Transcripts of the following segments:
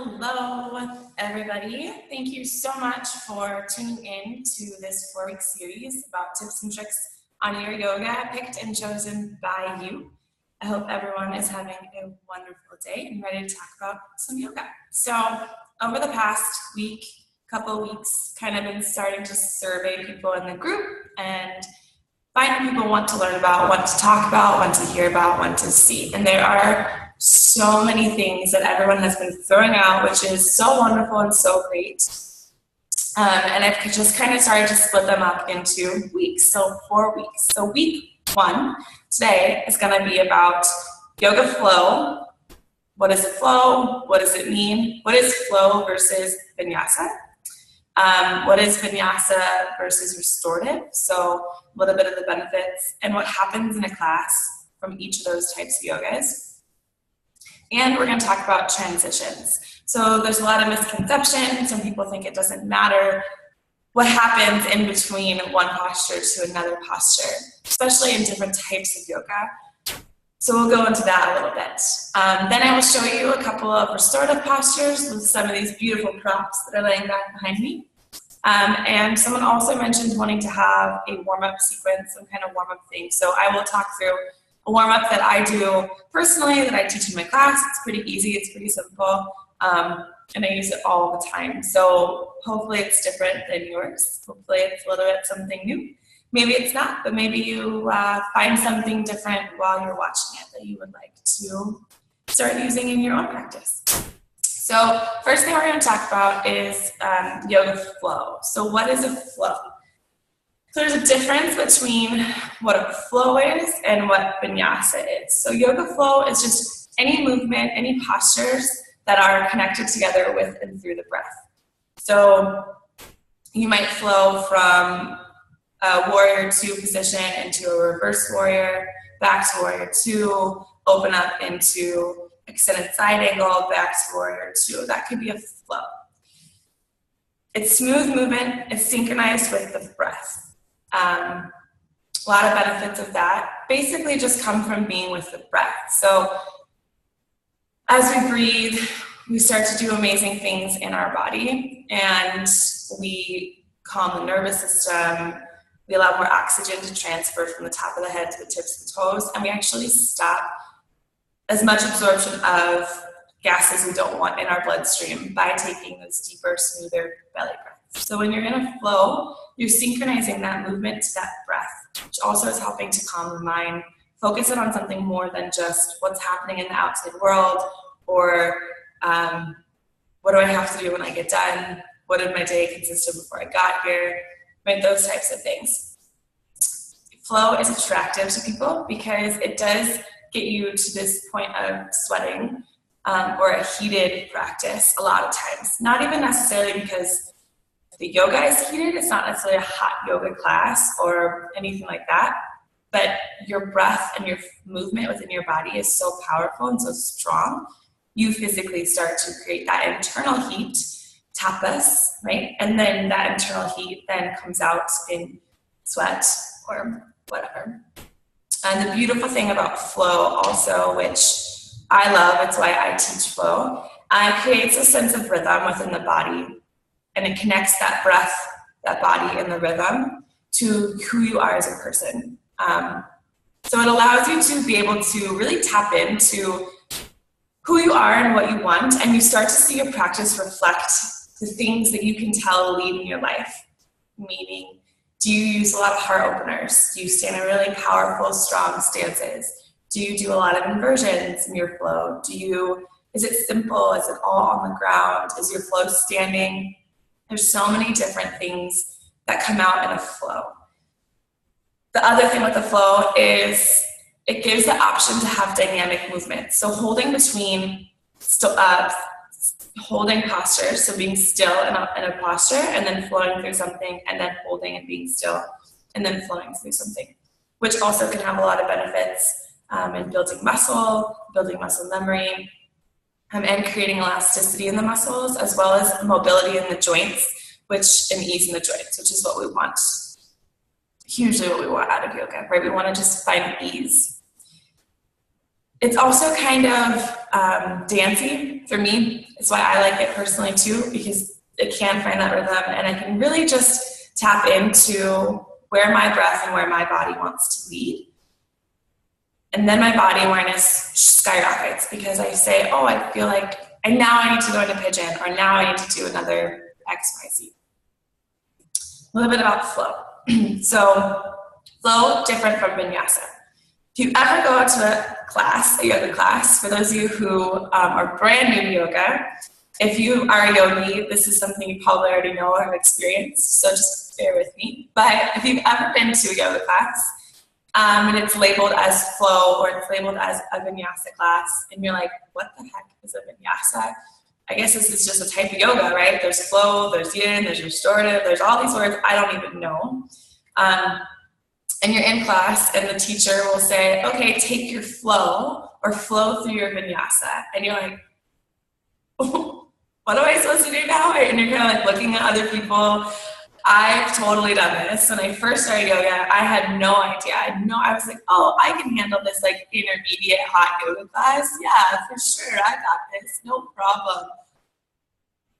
Hello, everybody. Thank you so much for tuning in to this 4-week series about tips and tricks on your yoga, picked and chosen by you. I hope everyone is having a wonderful day and ready to talk about some yoga. So over the past week, couple weeks, kind of been starting to survey people in the group and find what people want to learn about, want to talk about, want to hear about, want to see. And there are so many things that everyone has been throwing out, which is so wonderful and so great. And I've just kind of started to split them up into weeks, so 4 weeks. So week 1 today is going to be about yoga flow. What is a flow? What does it mean? What is flow versus vinyasa? What is vinyasa versus restorative? So a little bit of the benefits and what happens in a class from each of those types of yogas. And we're going to talk about transitions. So there's a lot of misconception. Some people think it doesn't matter what happens in between one posture to another posture, especially in different types of yoga. So we'll go into that a little bit. Then I will show you a couple of restorative postures with some of these beautiful props that are laying back behind me. And someone also mentioned wanting to have a warm-up sequence, some kind of warm-up thing. So I will talk through a warm-up that I do personally, that I teach in my class. It's pretty easy, it's pretty simple, and I use it all the time. So hopefully it's different than yours. Hopefully it's a little bit something new. Maybe it's not, but maybe you find something different while you're watching it that you would like to start using in your own practice. So first thing we're going to talk about is yoga flow. So what is a flow? So there's a difference between what a flow is and what vinyasa is. So yoga flow is just any movement, any postures that are connected together with and through the breath. So you might flow from a warrior 2 position into a reverse warrior, back to warrior 2, open up into extended side angle, back to warrior 2. That could be a flow. It's smooth movement, it's synchronized with the breath. A lot of benefits of that basically just come from being with the breath. So as we breathe, we start to do amazing things in our body, and we calm the nervous system. We allow more oxygen to transfer from the top of the head to the tips of the toes, and we actually stop as much absorption of gases we don't want in our bloodstream by taking those deeper, smoother belly breaths. So when you're in a flow, you're synchronizing that movement to that breath, which also is helping to calm the mind, focus it on something more than just what's happening in the outside world, or what do I have to do when I get done? What did my day consist of before I got here? Right, those types of things. Flow is attractive to people because it does get you to this point of sweating or a heated practice a lot of times. Not even necessarily because the yoga is heated. It's not necessarily a hot yoga class or anything like that, but your breath and your movement within your body is so powerful and so strong. You physically start to create that internal heat, tapas, right? And then that internal heat then comes out in sweat or whatever. And the beautiful thing about flow also, which I love, it's why I teach flow, creates a sense of rhythm within the body, and it connects that breath, that body, and the rhythm to who you are as a person. So it allows you to be able to really tap into who you are and what you want, and you start to see your practice reflect the things that you can tell lead in your life. Meaning, do you use a lot of heart openers? Do you stand in really powerful, strong stances? Do you do a lot of inversions in your flow? Is it simple? Is it all on the ground? Is your flow standing? There's so many different things that come out in a flow. The other thing with the flow is it gives the option to have dynamic movement. So holding between, holding postures, so being still in a posture and then flowing through something, and then holding and being still and then flowing through something, which also can have a lot of benefits in building muscle memory, and creating elasticity in the muscles, as well as mobility in the joints, and ease in the joints, which is what we want. Hugely what we want out of yoga, right? We want to just find ease. It's also kind of dancey for me. It's why I like it personally too, because it can find that rhythm, and I can really just tap into where my breath and where my body wants to lead. And then my body awareness skyrockets because I say, oh, I feel like, and now I need to go into pigeon, or now I need to do another XYZ. A little bit about flow. So flow, different from vinyasa. If you ever go to a class, a yoga class, for those of you who are brand new to yoga, if you are a yogi, this is something you probably already know or have experienced, so just bear with me. But if you've ever been to a yoga class, and it's labeled as flow, or it's labeled as a vinyasa class, and you're like, what the heck is a vinyasa? I guess this is just a type of yoga, right? There's flow, there's yin, there's restorative, there's all these words I don't even know. And you're in class, and the teacher will say, okay, take your flow, or flow through your vinyasa. And you're like, what am I supposed to do now? And you're kind of like looking at other people. I've totally done this. When I first started yoga, I had no idea. I was like, oh, I can handle this like intermediate hot yoga class. Yeah, for sure, I got this, no problem.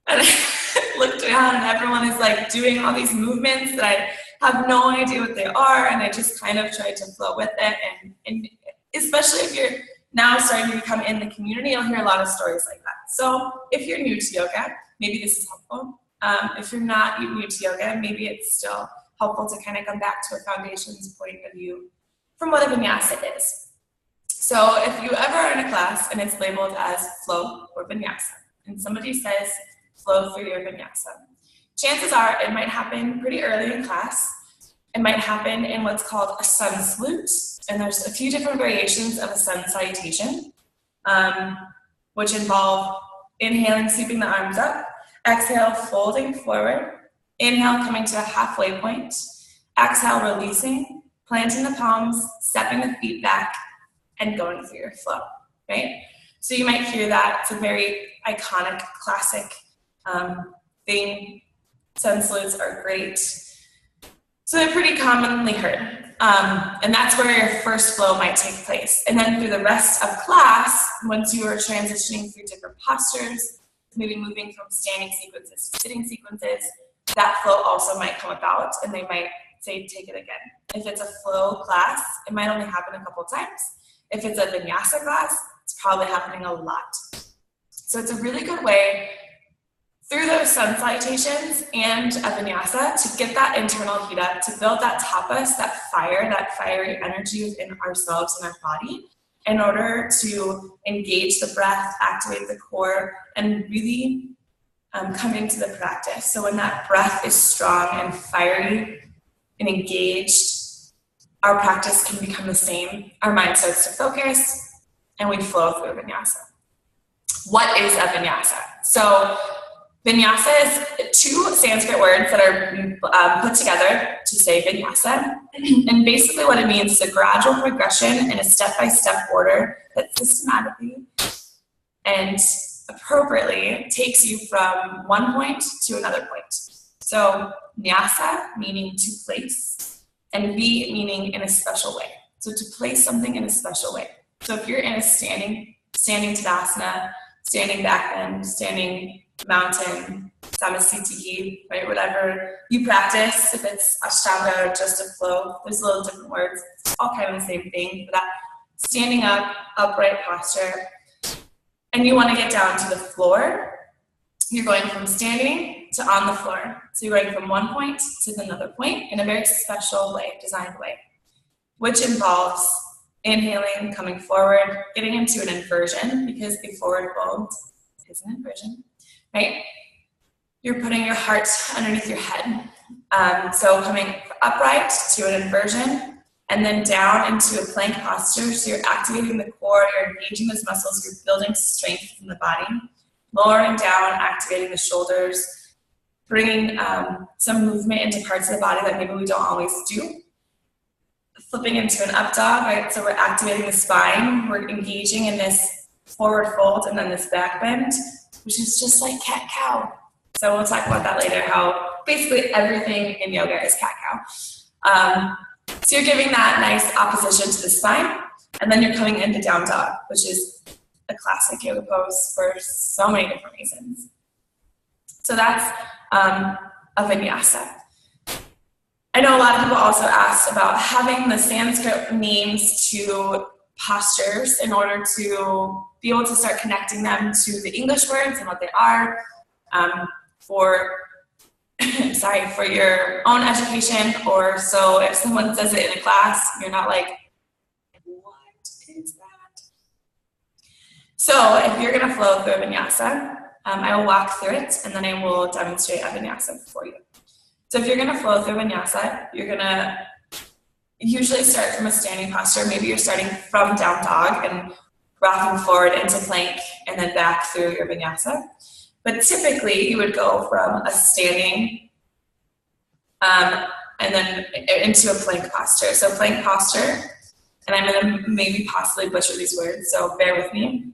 And I looked around, and everyone is like doing all these movements that I have no idea what they are, and I just kind of tried to flow with it. And especially if you're now starting to become in the community, you'll hear a lot of stories like that. So if you're new to yoga, maybe this is helpful. If you're not new to yoga, maybe it's still helpful to kind of come back to a foundations point of view from what a vinyasa is. So if you ever are in a class and it's labeled as flow or vinyasa, and somebody says flow through your vinyasa, chances are it might happen pretty early in class. It might happen in what's called a sun salute, and there's a few different variations of a sun salutation, which involve inhaling, sweeping the arms up, exhale, folding forward, inhale, coming to a halfway point, exhale, releasing, planting the palms, stepping the feet back, and going through your flow, right? So you might hear that. It's a very iconic, classic thing. Sun salutes are great. So they're pretty commonly heard. And that's where your first flow might take place. And then through the rest of class, once you are transitioning through different postures, moving from standing sequences to sitting sequences, that flow also might come about, and they might say, take it again. If it's a flow class, it might only happen a couple times. If it's a vinyasa class, it's probably happening a lot. So it's a really good way through those sun salutations and a vinyasa to get that internal heat up, to build that tapas, that fire, that fiery energy within ourselves and our body, in order to engage the breath, activate the core, and really come into the practice. So when that breath is strong and fiery and engaged, our practice can become the same. Our mind starts to focus, and we flow through vinyasa. What is a vinyasa? So vinyasa is two Sanskrit words that are put together to say vinyasa. And basically what it means is a gradual progression in a step-by-step order that systematically and appropriately takes you from one point to another point. So nyasa, meaning to place, and vi, meaning in a special way. So to place something in a special way. So if you're in a standing tadasana, standing back bend, standing mountain, samasthiti, right, whatever you practice, if it's ashtanga or just a flow, there's a little different words, it's all kind of the same thing, but that standing up, upright posture, and you want to get down to the floor, you're going from standing to on the floor. So you're going from one point to another point in a very special way, designed way, which involves inhaling, coming forward, getting into an inversion, because a forward fold is an inversion, right? You're putting your heart underneath your head. So coming upright to an inversion, and then down into a plank posture. So you're activating the core, you're engaging those muscles, you're building strength in the body. Lowering down, activating the shoulders, bringing some movement into parts of the body that maybe we don't always do. Flipping into an up dog, right? So we're activating the spine, we're engaging in this forward fold and then this back bend, which is just like cat-cow. So we'll talk about that later, how basically everything in yoga is cat-cow. So you're giving that nice opposition to the spine, And then you're coming into down dog, which is a classic yoga pose for so many different reasons. So that's a vinyasa. I know a lot of people also asked about having the Sanskrit names to postures in order to be able to start connecting them to the English words and what they are for your own education, or so if someone says it in a class, you're not like, what is that? So if you're gonna flow through a vinyasa, I will walk through it and then I will demonstrate a vinyasa for you. So if you're gonna flow through vinyasa, you're gonna usually start from a standing posture. Maybe you're starting from down dog and rocking forward into plank and then back through your vinyasa. But typically you would go from a standing and then into a plank posture. So plank posture, and I'm gonna maybe possibly butcher these words, so bear with me.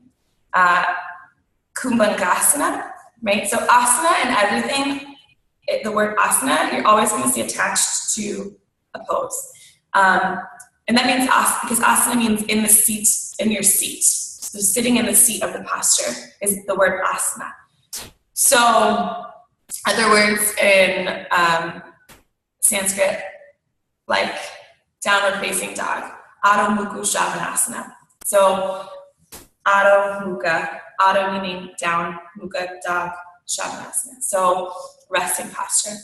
Kumbhangasana, right? So asana and everything, the word asana, you're always going to see attached to a pose. And that means because asana means in the seat, in your seat. So sitting in the seat of the posture is the word asana. So other words in Sanskrit, like downward facing dog, Adho Mukha Shavasana. So Adho Mukha, Adho meaning down, Mukha, dog, Shavasana. So resting posture.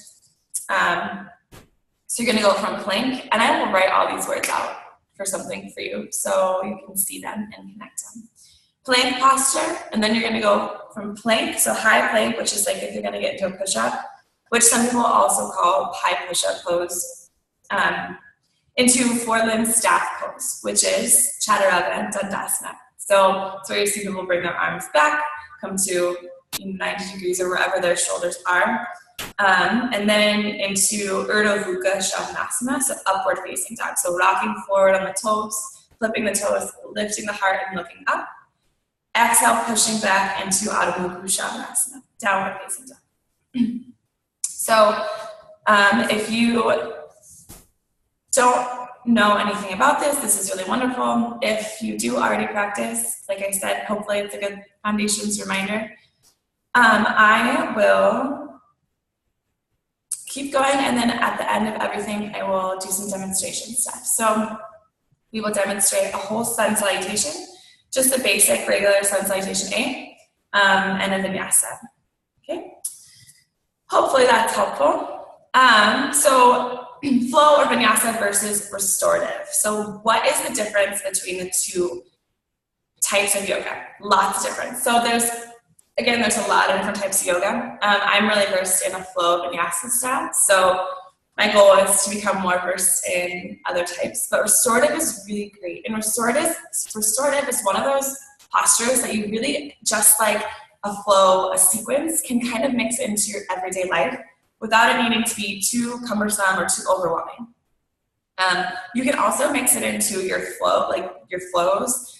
So you're going to go from plank, and I will write all these words out for something for you so you can see them and connect them. Plank posture, and then you're going to go from plank, so high plank, which is like if you're going to get into a push-up, which some people also call high push-up pose, into four-limb staff pose, which is Chaturanga and Dandasana. So it's where you see people bring their arms back, come to 90 degrees or wherever their shoulders are, and then into Urdhva Mukha Shavasana, so upward facing dog. So rocking forward on the toes, flipping the toes, lifting the heart and looking up. Exhale, pushing back into Adho Mukha Shavasana, downward facing dog. So if you don't know anything about this is really wonderful. If you do already practice, like I said, hopefully it's a good foundations reminder. I will keep going, and then at the end of everything, I will do some demonstration stuff. So we will demonstrate a whole sun salutation, just a basic regular sun salutation A, and a vinyasa. Okay. Hopefully that's helpful. So flow or vinyasa versus restorative. So what is the difference between the two types of yoga? Lots of difference. So there's a lot of different types of yoga. I'm really versed in a flow vinyasa style. So my goal is to become more versed in other types. But restorative is really great. And restorative is one of those postures that you really, just like a flow, a sequence, can kind of mix into your everyday life without it needing to be too cumbersome or too overwhelming. You can also mix it into your flow, like your flows.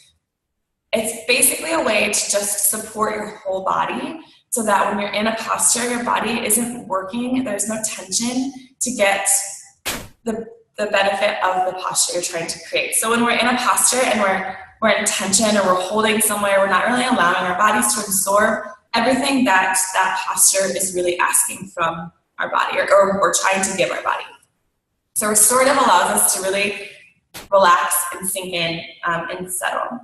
It's basically a way to just support your whole body so that when you're in a posture, your body isn't working, there's no tension to get the benefit of the posture you're trying to create. So when we're in a posture and we're in tension or we're holding somewhere, we're not really allowing our bodies to absorb everything that posture is really asking from our body or we're trying to give our body. So restorative allows us to really relax and sink in and settle.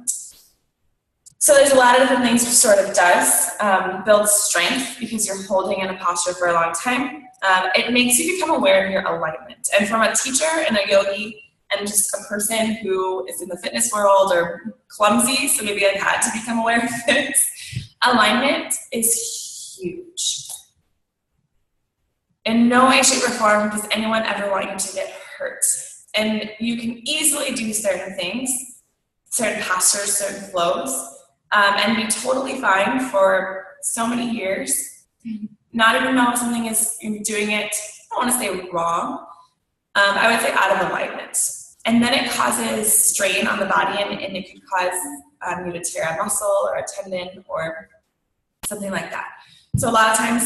So there's a lot of different things restorative does. Builds strength because you're holding in a posture for a long time. It makes you become aware of your alignment. And from a teacher and a yogi and just a person who is in the fitness world or clumsy, so maybe I've had to become aware of this, alignment is huge. In no way, shape, or form does anyone ever want you to get hurt. And you can easily do certain things, certain postures, certain flows, and be totally fine for so many years, not even know if something is, you're doing it, I don't want to say wrong, I would say out of alignment. And then it causes strain on the body, and it could cause you to tear a muscle or a tendon or something like that. So a lot of times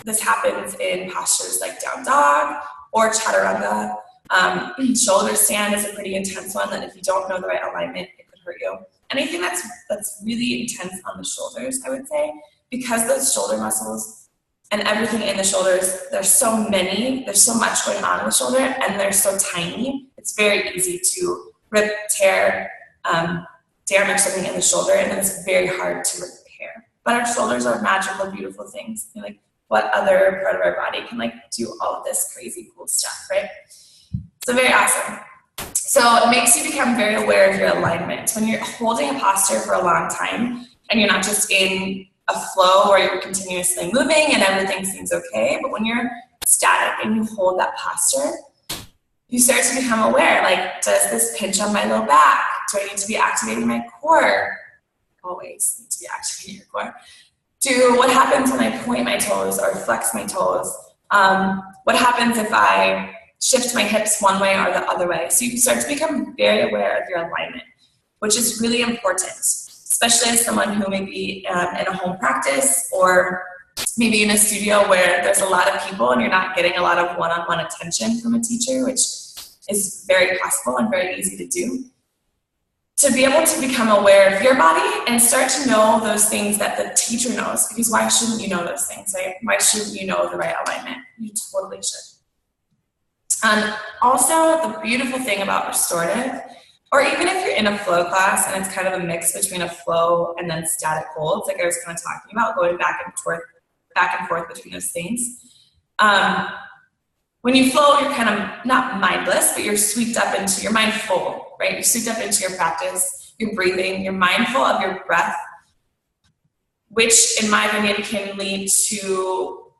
this happens in postures like down dog or chaturanga Shoulder stand is a pretty intense one that if you don't know the right alignment, it could hurt you. Anything that's really intense on the shoulders, I would say, because those shoulder muscles and everything in the shoulders, there's so much going on in the shoulder, and they're so tiny, it's very easy to rip, tear, damage something in the shoulder, and then it's very hard to repair. But our shoulders are magical, beautiful things. Like, what other part of our body can like do all of this crazy cool stuff, right? So very awesome. So it makes you become very aware of your alignment. When you're holding a posture for a long time and you're not just in a flow where you're continuously moving and everything seems okay, but when you're static and you hold that posture, you start to become aware, like, does this pinch on my low back? Do I need to be activating my core? Always need to be activating your core. What happens when I point my toes or flex my toes? What happens if I shift my hips one way or the other way? So you start to become very aware of your alignment, which is really important, especially as someone who may be in a home practice or maybe in a studio where there's a lot of people and you're not getting a lot of one-on-one attention from a teacher, which is very possible and very easy to do. To be able to become aware of your body and start to know those things that the teacher knows, because why shouldn't you know those things, right? Why shouldn't you know the right alignment? You totally should. Also, the beautiful thing about restorative, or even if you're in a flow class and it's kind of a mix between a flow and then static holds, like I was kind of talking about, going back and forth between those things. When you flow, you're kind of not mindless, but you're swept up into, you're mindful, right? You're swept up into your practice, you're breathing, you're mindful of your breath, which in my opinion can lead to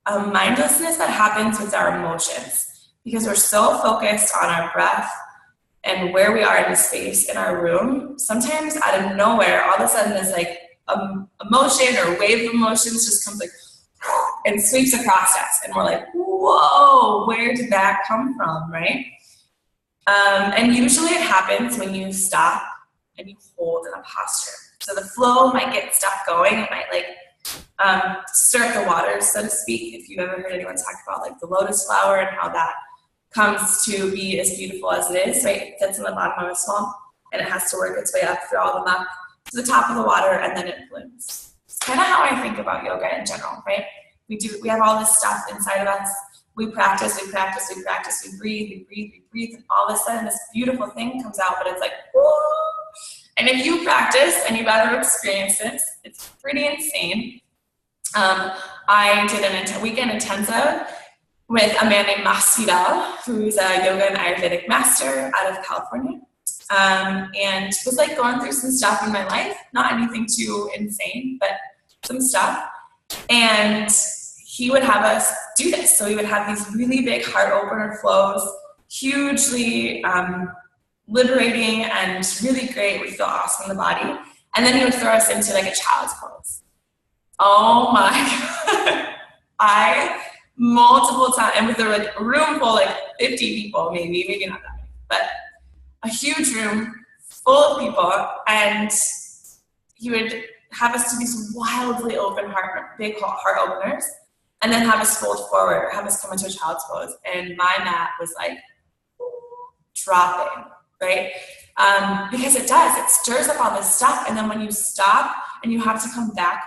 a mindlessness that happens with our emotions, because we're so focused on our breath and where we are in the space in our room. Sometimes out of nowhere, all of a sudden this like emotion or wave of emotions just comes like and sweeps across us, and we're like, whoa, where did that come from, right? And usually it happens when you stop and you hold in a posture. So the flow might get stuff going. It might like stir up the waters, so to speak. If you've ever heard anyone talk about like the lotus flower and how that comes to be as beautiful as it is, right? It sits in the bottom of a swamp and it has to work its way up through all the muck to the top of the water, and then it blooms. It's kind of how I think about yoga in general, right? We have all this stuff inside of us. We practice, we breathe, and all of a sudden this beautiful thing comes out, but it's like, whoa. And if you practice and you've ever experienced this, it's pretty insane. I did a weekend intensive with a man named Masvidal, who's a yoga and Ayurvedic master out of California, and was like going through some stuff in my life, not anything too insane, but some stuff. And he would have us do this. So we would have these really big heart opener flows, hugely liberating and really great. We feel awesome in the body. And then he would throw us into like a child's pose. Oh my God. Multiple times, and with a room full, like 50 people, maybe not that many, but a huge room full of people, and he would have us do these wildly open big heart openers, and then have us fold forward or have us come into a child's pose. And my mat was like dropping, right? Because it stirs up all this stuff. And then when you stop and you have to come back,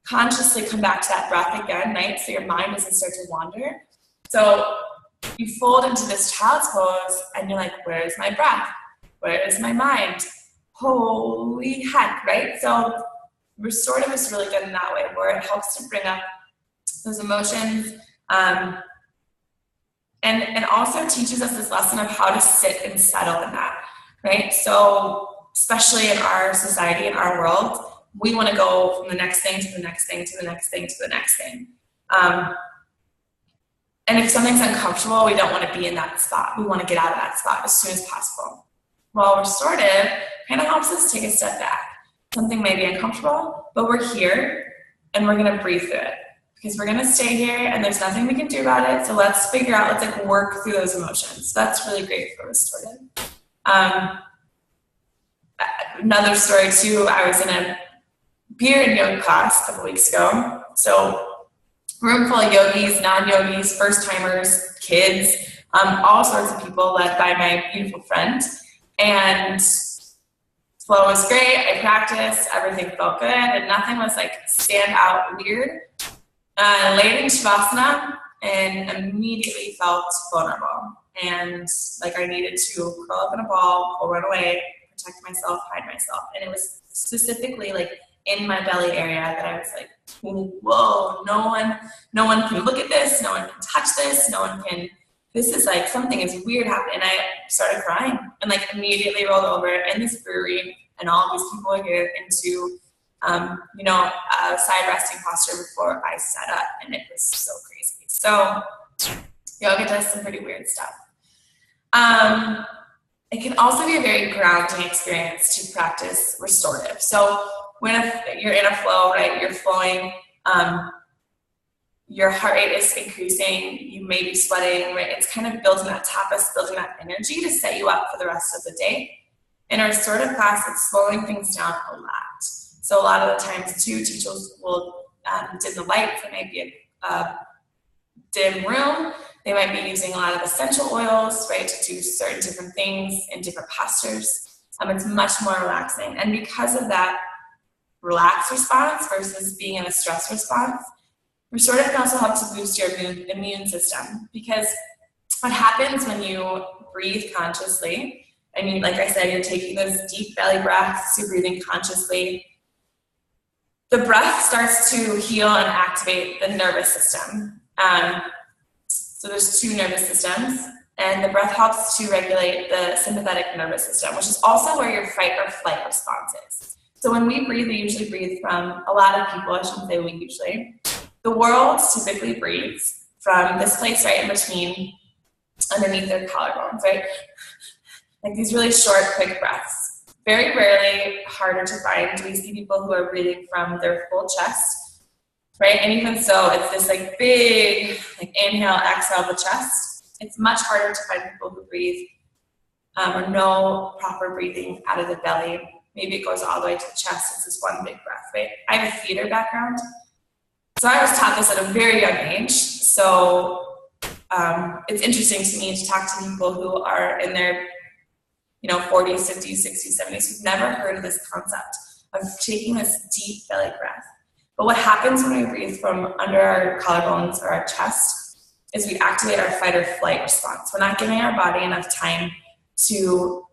consciously come back to that breath again, right? So your mind doesn't start to wander. So you fold into this child's pose and you're like, where's my breath? Where is my mind? Holy heck, right? So restorative is really good in that way, where it helps to bring up those emotions, and also teaches us this lesson of how to sit and settle in that, right? So especially in our society, in our world, we want to go from the next thing to the next thing to the next thing to the next thing. And if something's uncomfortable, we don't want to be in that spot. We want to get out of that spot as soon as possible. Well, restorative kind of helps us take a step back. Something may be uncomfortable, but we're here and we're going to breathe through it, because we're going to stay here and there's nothing we can do about it. So let's figure out, let's like work through those emotions. So that's really great for restorative. Another story too, I was in a beer and yoga class a couple weeks ago. So room full of yogis, non-yogis, first timers, kids, all sorts of people led by my beautiful friend. And flow was great. I practiced, everything felt good, and nothing was like stand out weird. Laid in Shavasana and immediately felt vulnerable. And like I needed to curl up in a ball or run away, protect myself, hide myself. And it was specifically like in my belly area that I was like, whoa, no one can look at this, no one can touch this, this is like, something is weird happening. And I started crying and like immediately rolled over in this brewery, and all of these people are here into, a side resting posture before I sat up, and it was so crazy. So yoga does some pretty weird stuff. It can also be a very grounding experience to practice restorative. So when you're in a flow, right, you're flowing, your heart rate is increasing, you may be sweating, right? It's kind of building that tapas, building that energy to set you up for the rest of the day. In a restorative class, it's slowing things down a lot. So a lot of the times too, teachers will dim the lights. It might be a dim room. They might be using a lot of essential oils, right, to do certain different things in different postures. It's much more relaxing. And because of that relaxed response versus being in a stress response, restorative can also help to boost your immune system. Because what happens when you breathe consciously, and you, like I said, you're taking those deep belly breaths, you're breathing consciously, the breath starts to heal and activate the nervous system. So there's two nervous systems, and the breath helps to regulate the sympathetic nervous system, which is also where your fight or flight response is. So when we breathe, we usually breathe from, a lot of people, I shouldn't say we usually, the world typically breathes from this place right in between, underneath their collarbones, right? Like these really short, quick breaths. Very rarely, harder to find, do we see people who are breathing from their full chest, right? And even so, it's this like big, like inhale, exhale the chest. It's much harder to find people who breathe or no proper breathing out of the belly. Maybe it goes all the way to the chest. It's this one big breath, right? I have a theater background, so I was taught this at a very young age. So it's interesting to me to talk to people who are in their 40s, 50s, 60s, 70s, who've never heard of this concept of taking this deep belly breath. But what happens when we breathe from under our collarbones or our chest is we activate our fight or flight response. We're not giving our body enough time to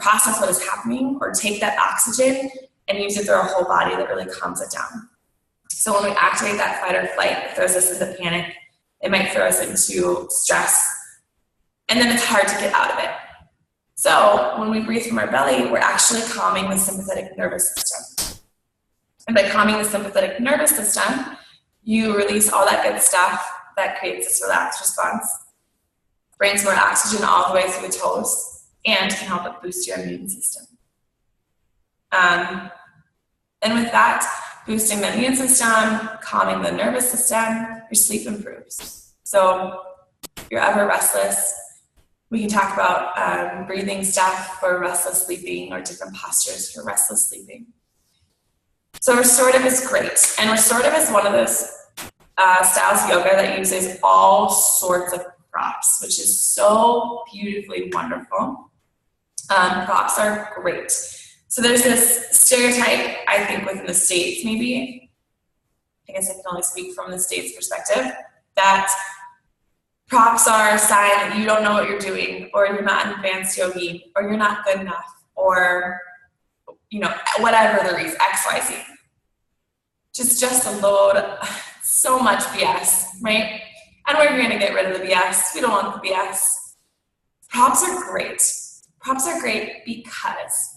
process what is happening or take that oxygen and use it through our whole body. That really calms it down. So when we activate that fight or flight, it throws us into panic. It might throw us into stress, and then it's hard to get out of it. So when we breathe from our belly, we're actually calming the sympathetic nervous system. And by calming the sympathetic nervous system, you release all that good stuff that creates this relaxed response, brings more oxygen all the way through the toes, and can help it boost your immune system. And with that, boosting the immune system, calming the nervous system, your sleep improves. So if you're ever restless, we can talk about breathing stuff for restless sleeping or different postures for restless sleeping. So restorative is great. And restorative is one of those styles of yoga that uses all sorts of props, which is so beautifully wonderful. Props are great. So there's this stereotype, I think, within the States, maybe, I guess I can only speak from the States perspective, that props are a sign that you don't know what you're doing, or you're not an advanced yogi, or you're not good enough, or, whatever the reason, X, Y, Z. Just a load, so much BS, right? And we're going to get rid of the BS. We don't want the BS. Props are great. Props are great because,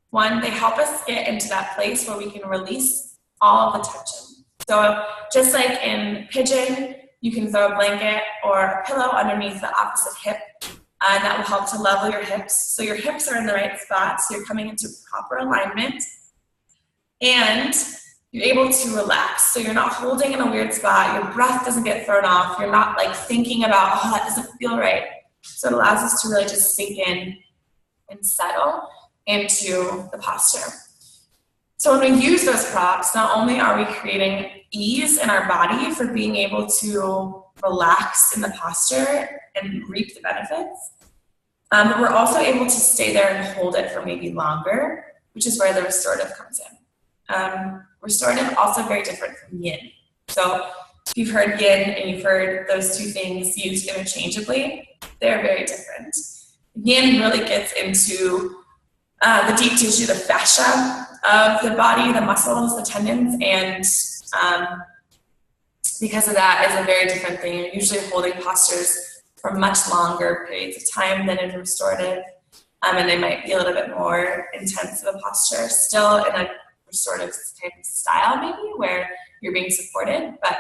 one, they help us get into that place where we can release all of the tension. So just like in pigeon, you can throw a blanket or a pillow underneath the opposite hip, and that will help to level your hips. So your hips are in the right spot, so you're coming into proper alignment, and you're able to relax. So you're not holding in a weird spot, your breath doesn't get thrown off, you're not like thinking about, oh, that doesn't feel right. So it allows us to really just sink in and settle into the posture. So when we use those props, not only are we creating ease in our body for being able to relax in the posture and reap the benefits. But we're also able to stay there and hold it for maybe longer, which is where the restorative comes in. Restorative also very different from yin. So if you've heard yin and you've heard those two things used interchangeably, they're very different. Yin really gets into the deep tissue, the fascia of the body, the muscles, the tendons, and because of that is a very different thing. You're usually holding postures for much longer periods of time than in restorative, and they might be a little bit more intense of a posture, still in a restorative type of style maybe, where you're being supported, but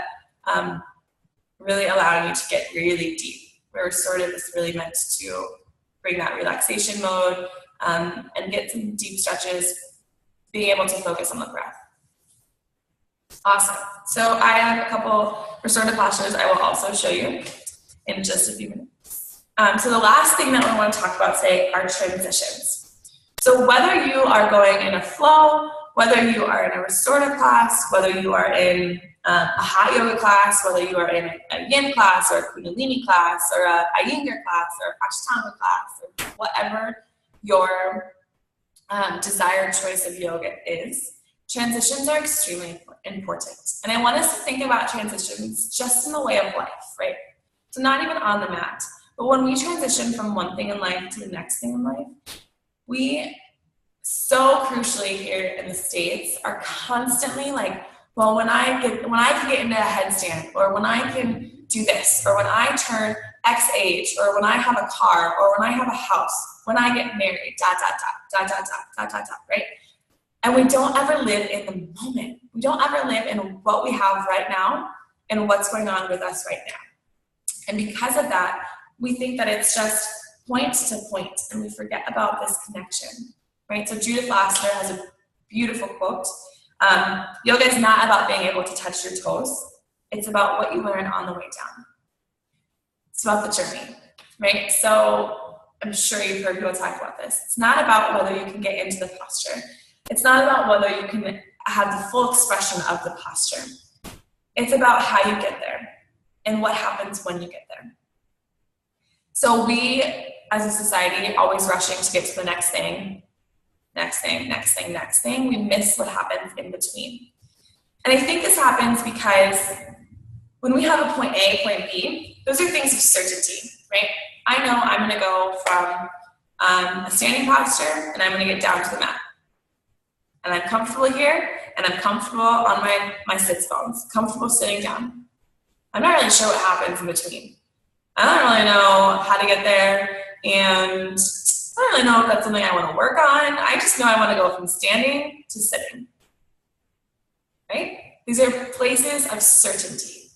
really allowing you to get really deep, where restorative is really meant to bring that relaxation mode and get some deep stretches, being able to focus on the breath. Awesome. So I have a couple restorative postures I will also show you in just a few minutes. So the last thing that we want to talk about today are transitions. So whether you are going in a flow, whether you are in a restorative class, whether you are in a hot yoga class, whether you are in a yin class or a kundalini class or a iyengar class or a ashtanga class or whatever your desired choice of yoga is, transitions are extremely important. And I want us to think about transitions just in the way of life, right? So not even on the mat, but when we transition from one thing in life to the next thing in life, we so crucially here in the States are constantly like, well, when I can get into a headstand, or when I can do this, or when I turn X age, or when I have a car, or when I have a house, when I get married, right? And we don't ever live in the moment. We don't ever live in what we have right now and what's going on with us right now. And because of that, we think that it's just point to point, and we forget about this connection, right? So Judith Lassner has a beautiful quote. Yoga is not about being able to touch your toes. It's about what you learn on the way down. It's about the journey, right? So I'm sure you've heard people talk about this. It's not about whether you can get into the posture. It's not about whether you can have the full expression of the posture. It's about how you get there and what happens when you get there. So we, as a society, always rushing to get to the next thing, we miss what happens in between. And I think this happens because when we have a point A, point B, those are things of certainty, right? I know I'm gonna go from a standing posture and I'm gonna get down to the mat. And I'm comfortable here, and I'm comfortable on my sits bones, comfortable sitting down. I'm not really sure what happens in between. I don't really know how to get there, and I don't really know if that's something I want to work on. I just know I want to go from standing to sitting, right? These are places of certainty,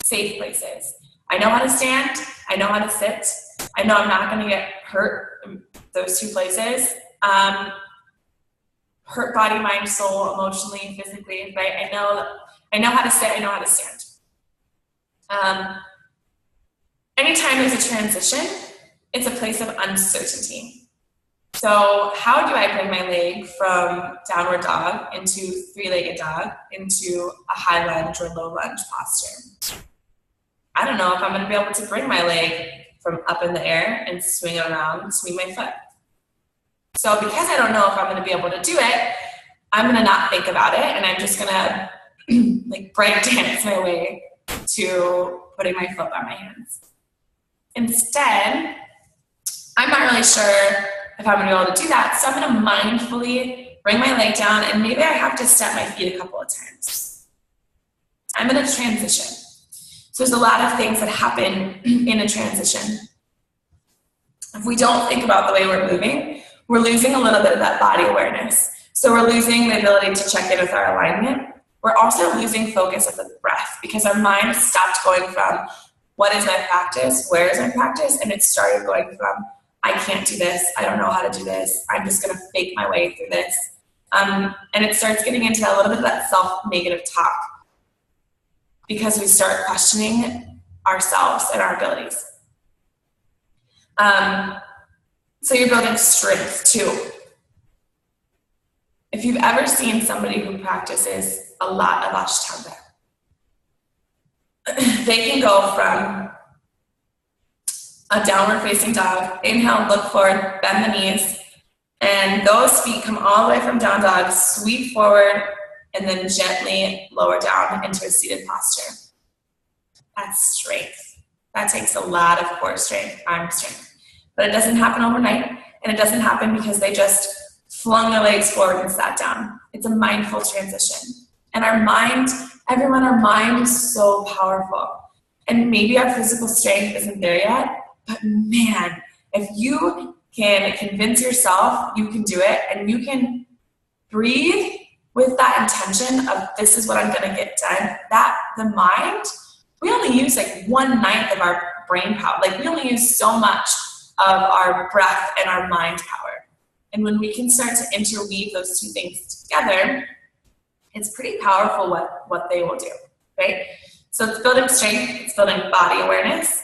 safe places. I know how to stand. I know how to sit. I know I'm not going to get hurt in those two places. Hurt body, mind, soul, emotionally, physically, right? I know how to sit. I know how to stand. Anytime there's a transition, it's a place of uncertainty. So how do I bring my leg from downward dog into three-legged dog into a high lunge or low lunge posture? I don't know if I'm going to be able to bring my leg from up in the air and swing it around, swing my foot. So because I don't know if I'm going to be able to do it, I'm going to not think about it, and I'm just going to like break dance my way to putting my foot by my hands. Instead, I'm not really sure if I'm going to be able to do that, so I'm going to mindfully bring my leg down, and maybe I have to step my feet a couple of times. I'm going to transition. So there's a lot of things that happen in a transition. If we don't think about the way we're moving, we're losing a little bit of that body awareness. So we're losing the ability to check in with our alignment. We're also losing focus of the breath because our mind stopped going from what is my practice, where is my practice, and it started going from I can't do this, I don't know how to do this, I'm just going to fake my way through this. And it starts getting into a little bit of that self-negative talk because we start questioning ourselves and our abilities. So you're building strength too. If you've ever seen somebody who practices a lot of Ashtanga, they can go from a downward facing dog, inhale, look forward, bend the knees, and those feet come all the way from down dog, sweep forward, and then gently lower down into a seated posture. That's strength. That takes a lot of core strength, arm strength. But it doesn't happen overnight, and it doesn't happen because they just flung their legs forward and sat down. It's a mindful transition. And our mind, everyone, our mind is so powerful. And maybe our physical strength isn't there yet, but man, if you can convince yourself you can do it, and you can breathe with that intention of this is what I'm gonna get done, that the mind, we only use like 1/9 of our brain power. Like we only use so much of our breath and our mind power. And when we can start to interweave those two things together, it's pretty powerful what they will do, right? So it's building strength, it's building body awareness.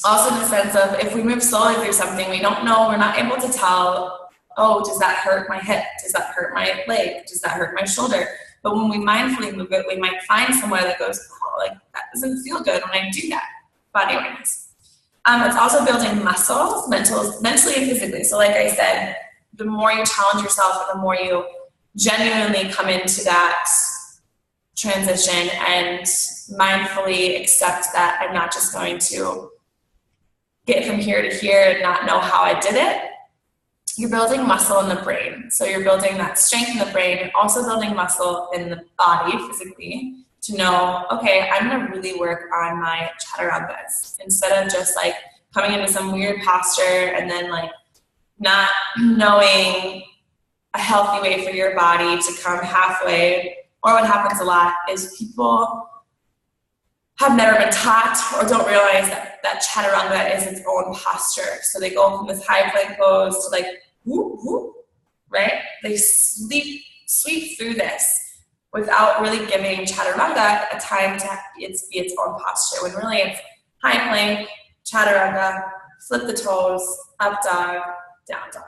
Also in the sense of if we move slowly through something, we don't know, we're not able to tell, oh, does that hurt my hip? Does that hurt my leg? Does that hurt my shoulder? But when we mindfully move it, we might find somewhere that goes, oh, like that doesn't feel good when I do that. Body awareness. It's also building muscles, mentally and physically. So like I said, the more you challenge yourself and the more you genuinely come into that transition and mindfully accept that I'm not just going to get from here to here and not know how I did it, you're building muscle in the brain. So you're building that strength in the brain and also building muscle in the body physically to know, okay, I'm gonna really work on my chaturangas instead of just like coming into some weird posture and then like not knowing a healthy way for your body to come halfway. Or what happens a lot is people have never been taught or don't realize that chaturanga is its own posture. So they go from this high plank pose to like whoop, whoop, right? They sweep through this without really giving chaturanga a time to be its own posture. When really it's high plank, chaturanga, flip the toes, up dog, down dog.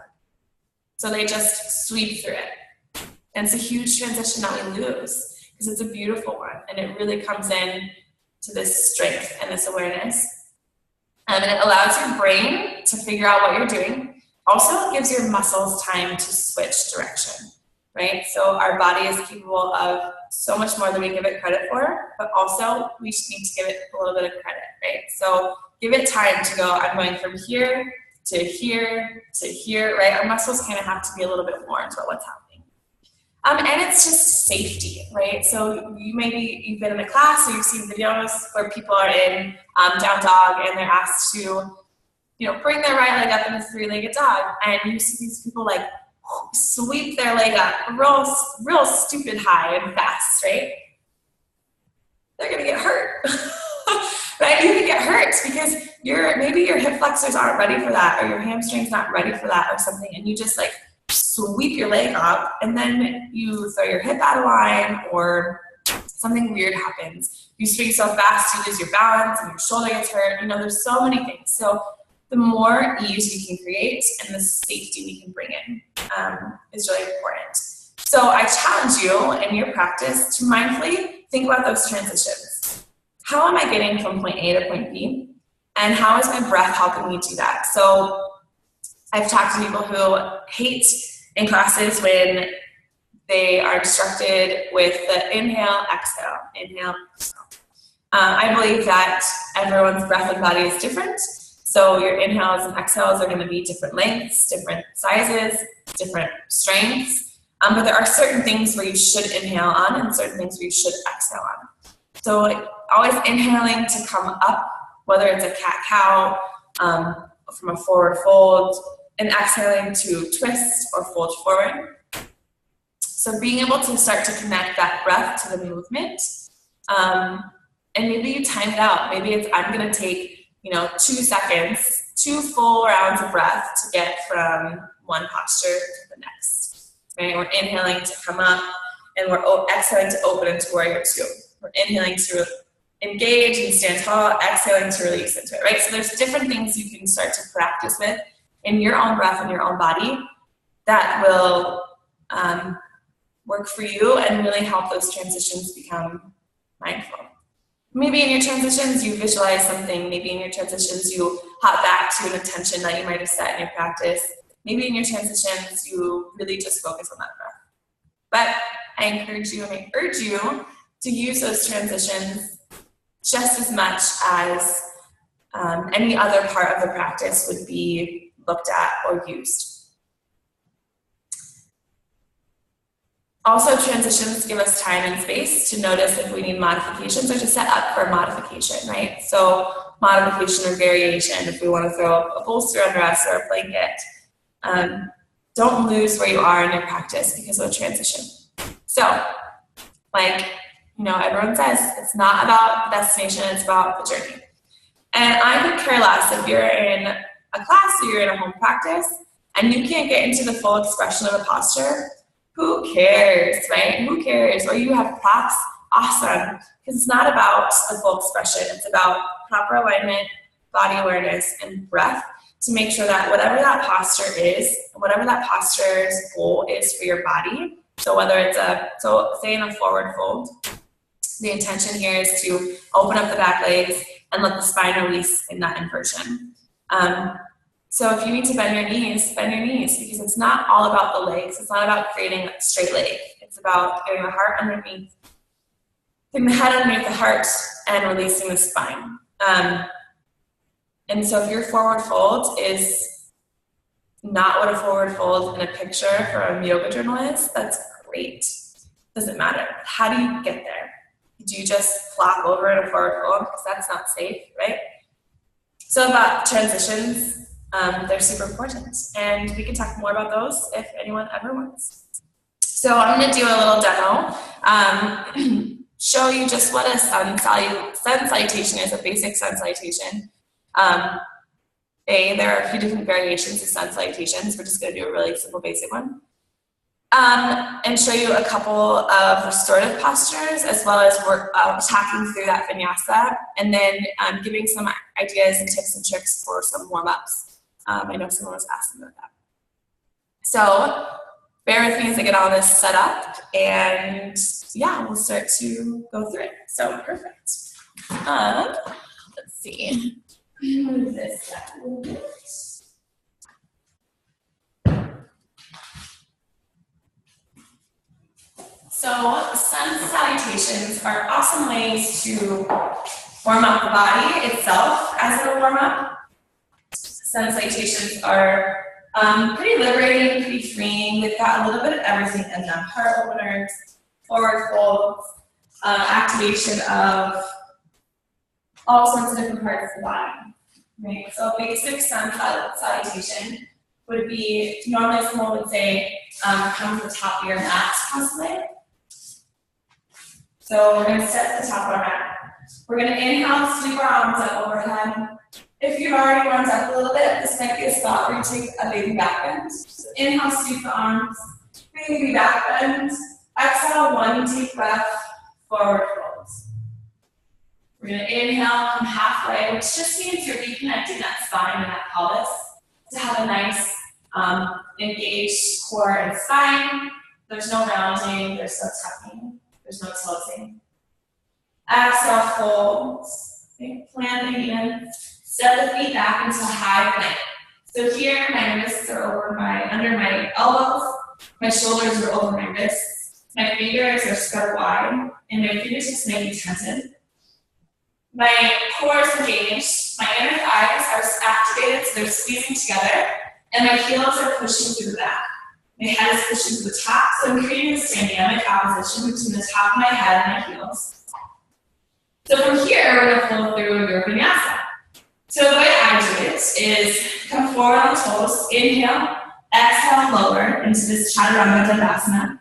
So they just sweep through it. And it's a huge transition that we lose because it's a beautiful one. And it really comes in to this strength and this awareness. And it allows your brain to figure out what you're doing. Also, it gives your muscles time to switch direction, right? So our body is capable of so much more than we give it credit for, but also we just need to give it a little bit of credit, right? So give it time to go, I'm going from here to here to here, right? Our muscles kind of have to be a little bit more into what's happening. And it's just safety, right? So you've been in a class or you've seen videos where people are in down dog and they're asked to, bring their right leg up in a 3-legged dog. And you see these people like sweep their leg up real stupid high and fast, right? They're gonna get hurt, right? You can get hurt because maybe your hip flexors aren't ready for that or your hamstring's not ready for that or something. And you just like sweep your leg up and then you throw your hip out of line or something weird happens. You swing so fast you lose your balance and your shoulder gets hurt. There's so many things. So the more ease we can create and the safety we can bring in is really important. So I challenge you in your practice to mindfully think about those transitions. How am I getting from point A to point B? And how is my breath helping me do that? So I've talked to people who hate in classes when they are instructed with the inhale, exhale, inhale, exhale. I believe that everyone's breath and body is different. So your inhales and exhales are going to be different lengths, different sizes, different strengths. But there are certain things where you should inhale on and certain things where you should exhale on. So always inhaling to come up, whether it's a cat-cow, from a forward fold, and exhaling to twist or fold forward. So being able to start to connect that breath to the movement. And maybe you time it out. Maybe it's, I'm going to take 2 seconds, 2 full rounds of breath to get from one posture to the next. Right? We're inhaling to come up, and we're exhaling to open into warrior 2. We're inhaling to engage and stand tall, exhaling to release into it, right? So there's different things you can start to practice with in your own breath and your own body that will work for you and really help those transitions become mindful. Maybe in your transitions, you visualize something. Maybe in your transitions, you hop back to an intention that you might have set in your practice. Maybe in your transitions, you really just focus on that breath. But I encourage you and I urge you to use those transitions just as much as any other part of the practice would be looked at or used. Also, transitions give us time and space to notice if we need modifications or to set up for modification, right? So modification or variation, if we want to throw a bolster under us or a blanket. Don't lose where you are in your practice because of a transition. So, like, you know, everyone says, it's not about the destination, it's about the journey. And I could care less if you're in a class or you're in a home practice and you can't get into the full expression of a posture. Who cares, right? Who cares? Or you have props, awesome. Because it's not about the full expression. It's about proper alignment, body awareness, and breath to make sure that whatever that posture is, whatever that posture's goal is for your body, so whether it's so say in a forward fold, the intention here is to open up the back legs and let the spine release in that inversion. So if you need to bend your knees, because it's not all about the legs. It's not about creating a straight leg. It's about getting the heart underneath, getting the head underneath the heart and releasing the spine. And so if your forward fold is not what a forward fold in a picture from yoga journal is, that's great. Doesn't matter. How do you get there? Do you just flop over in a forward fold? Because that's not safe, right? So about transitions, they're super important. And we can talk more about those if anyone ever wants. So I'm going to do a little demo, show you just what a sun salutation is, a basic sun salutation. There are a few different variations of sun salutations. We're just going to do a really simple basic one. And show you a couple of restorative postures as well as we're talking through that vinyasa and then giving some ideas and tips and tricks for some warm-ups. I know someone was asking about that. So bear with me as I get all this set up and yeah, we'll start to go through it. So perfect. Let's see. Move this back a little bit. So sun salutations are awesome ways to warm up the body itself as a warm up. Sun salutations are pretty liberating, pretty freeing. They've got a little bit of everything in them. Heart openers, forward folds, activation of all sorts of different parts of the body. Right? So a basic sun salutation would be, normally someone would say, come to the top of your mat, possibly. So we're going to sit at the top of our mat. We're going to inhale, sweep our arms up overhead. If you've already warmed up a little bit, this might be a spot where you take a baby back bend. So inhale, sweep the arms, baby back bend. Exhale, one deep breath, forward folds. We're going to inhale, come halfway, which just means you're reconnecting that spine and that pelvis to have a nice engaged core and spine. There's no rounding, there's no tucking. There's no tilting. Exhale, fold. Okay, plant the in. Step the feet back into a high plank. So here, my wrists are under my elbows. My shoulders are over my wrists. My fingers are spread wide, and my fingertips may be tented. My core is engaged. My inner thighs are activated, so they're squeezing together, and my heels are pushing through the back. My head is pushing to the top, so I'm creating this dynamic opposition between the top of my head and my heels. So from here, we're going to flow through your vinyasa. So the way I do it is come forward on the toes, inhale, exhale, lower into this chaturanga dandasana.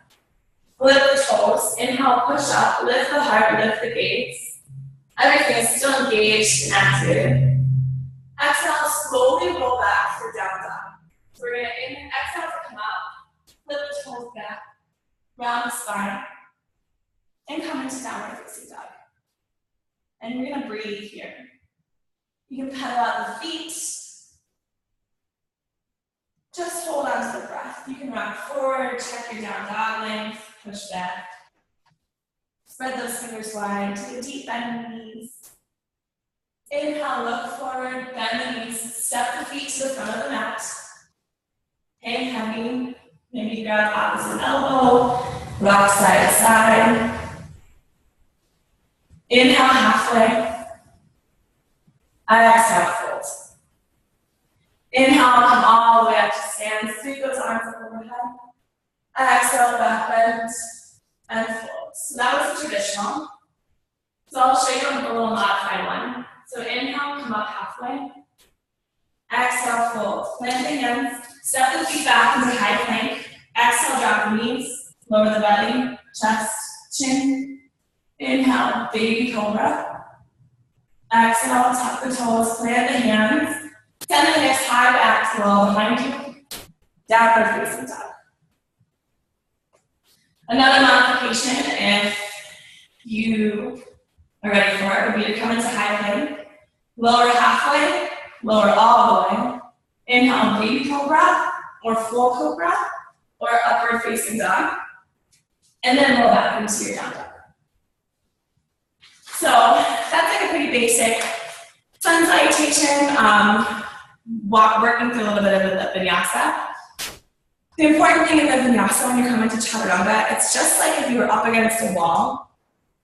Lift the toes, inhale, push up, lift the heart, lift the gaze. Everything is still engaged and activated. Exhale, slowly roll back for down dog. So we're going to exhale to come up, lift the toes back, round the spine, and come into downward facing dog. And you're going to breathe here. You can pedal out the feet. Just hold on to the breath. You can rock forward, check your down dog length, push back. Spread those fingers wide. Take a deep bend in the knees. Inhale, look forward, bend the knees, step the feet to the front of the mat. Hang heavy. Maybe grab opposite elbow, rock side to side. Inhale, halfway. Exhale, fold. Inhale, come all the way up to stand. Sweep those arms up overhead. Exhale, back bend, and fold. So that was the traditional. So I'll show you a little modified one. So inhale, come up halfway. Exhale, fold. Plant the hands. Step the feet back into high plank. Exhale, drop the knees. Lower the belly, chest, chin. Inhale, baby cobra. Exhale, tuck the toes, plant the hands. Send the hips high back to roll behind you. Downward facing dog. Another modification, if you are ready for it, would be to come into high plank. Lower halfway, lower all the way. Inhale, baby cobra, or full cobra, or upward facing dog. And then roll back into your down dog. So that's like a pretty basic sun salutation, working through a little bit of the vinyasa. The important thing in the vinyasa when you're coming to chaturanga, it's just like if you were up against a wall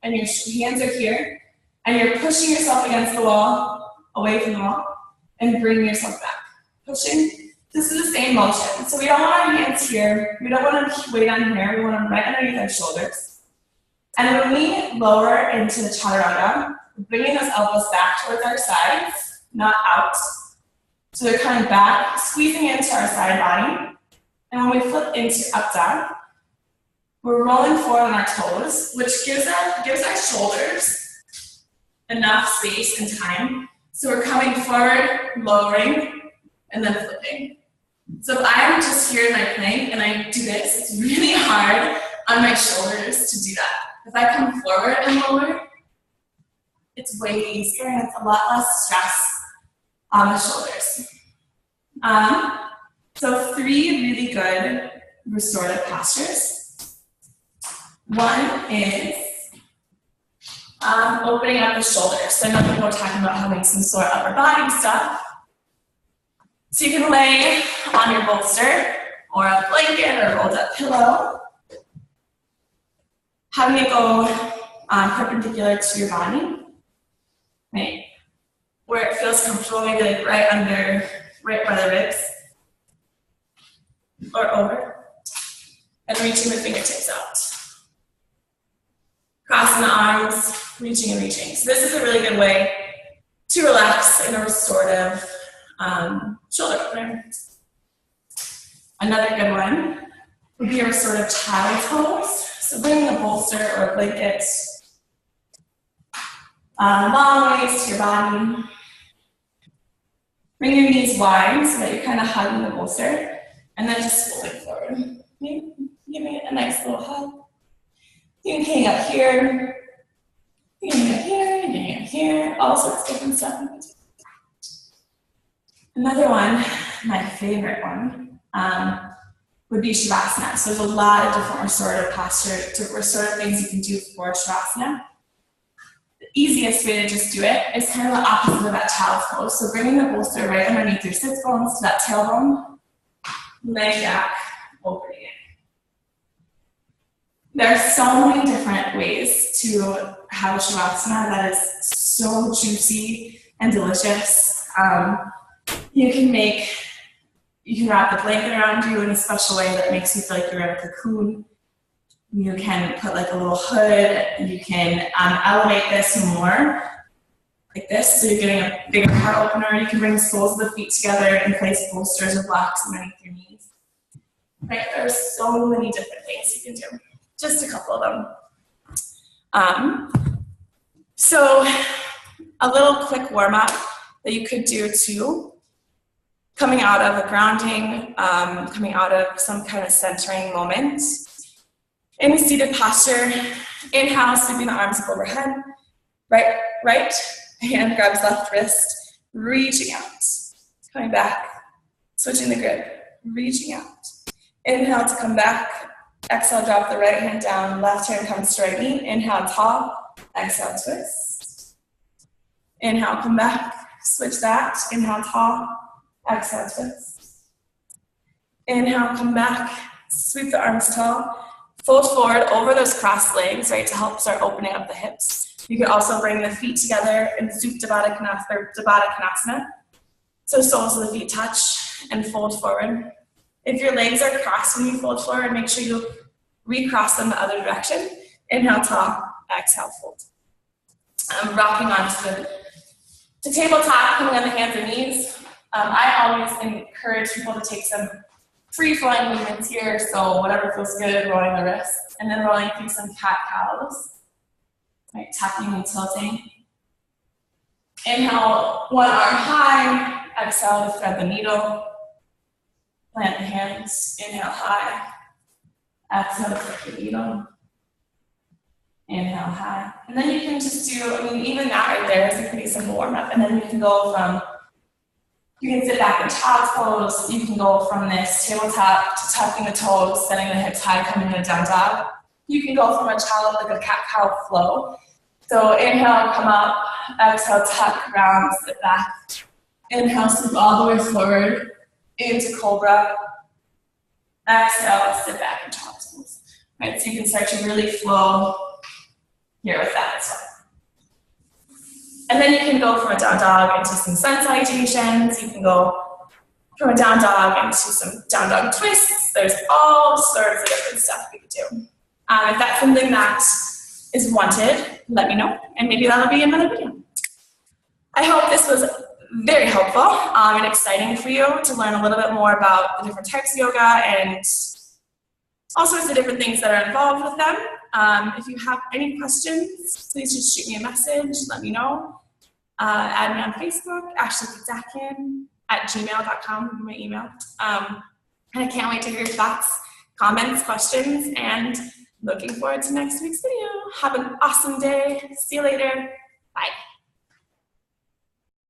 and your hands are here and you're pushing yourself against the wall, away from the wall, and bringing yourself back. Pushing. This is the same motion. So we don't want our hands here. We don't want them way down here. We want them right underneath our shoulders. And when we lower into the chaturanga, we're bringing those elbows back towards our sides, not out. So they're coming back, squeezing into our side body. And when we flip into up dog, we're rolling forward on our toes, which gives our shoulders enough space and time. So we're coming forward, lowering, and then flipping. So if I'm just here in my plank and I do this, it's really hard on my shoulders to do that. If I come forward and lower, it's way easier and it's a lot less stress on the shoulders. So 3 really good restorative postures. One is opening up the shoulders. So I know people are talking about having some sore upper body stuff. So you can lay on your bolster or a blanket or a rolled up pillow. Having it go perpendicular to your body, right? Where it feels comfortable, maybe like right by the ribs. Or over, and reaching the fingertips out. Crossing the arms, reaching and reaching. So this is a really good way to relax in a restorative shoulder opener. Another good one would be a restorative child's pose. So bringing a bolster or a blanket long ways to your body. Bring your knees wide so that you're kind of hugging the bolster. And then just folding forward. Giving it a nice little hug. You can hang up here. You can hang up here, you can hang up here, all sorts of different stuff. Another one, my favorite one, would be Shavasana. So there's a lot of different restorative postures, restorative things you can do for Shavasana. The easiest way to just do it is kind of the opposite of that child's pose. So bringing the bolster right underneath your sits bones to that tailbone. Leg back, opening it. There are so many different ways to have a Shavasana that is so juicy and delicious. You can wrap the blanket around you in a special way that makes you feel like you're in a cocoon. You can put like a little hood. You can elevate this more, like this, so you're getting a bigger heart opener. You can bring the soles of the feet together and place bolsters or blocks underneath your knees. Right, there's so many different things you can do. Just a couple of them. So a little quick warm up that you could do too, coming out of a grounding, coming out of some kind of centering moment. In a seated posture, inhale, sweeping the arms up overhead. Right hand grabs left wrist, reaching out. Coming back, switching the grip, reaching out. Inhale to come back, Exhale, drop the right hand down, left hand comes to right knee. Inhale, tall. Exhale, twist. Inhale, come back. Switch that. Inhale, tall. Exhale, twist. Inhale, come back. Sweep the arms tall. Fold forward over those crossed legs, right, to help start opening up the hips. You can also bring the feet together in Supta Baddha Konasana. So soles of the feet touch and fold forward. If your legs are crossed when you fold forward, make sure you recross them the other direction. Inhale, tall. Exhale, fold. Rocking onto the tabletop, coming on the hands and knees. I always encourage people to take some free-flowing movements here, so whatever feels good, rolling the wrists, and then rolling through some cat-cows, right, tapping and tilting. Inhale, one arm high. Exhale to thread the needle. Plant the hands. Inhale, high. Exhale to thread the needle. Inhale, high. And then you can just do, even that right there is a pretty simple warm-up, and then you can go from, you can sit back in child's pose. You can go from this tabletop to tucking the toes, setting the hips high, coming in a down dog. You can go from a child like a cat-cow flow. So inhale, come up. Exhale, tuck, round, sit back. Inhale, scoop all the way forward into cobra. Exhale, sit back in child's pose. Right, so you can start to really flow here with that as well. And then you can go from a down dog into some sun salutations. You can go from a down dog into some down dog twists. There's all sorts of different stuff we could do. If that's something that is wanted, let me know, and maybe that'll be another video. I hope this was very helpful and exciting for you to learn a little bit more about the different types of yoga and all sorts of different things that are involved with them. If you have any questions, please just shoot me a message, let me know. Add me on Facebook, ashleykazakian@gmail.com would be my email. And I can't wait to hear your thoughts, comments, questions, and looking forward to next week's video. Have an awesome day. See you later. Bye.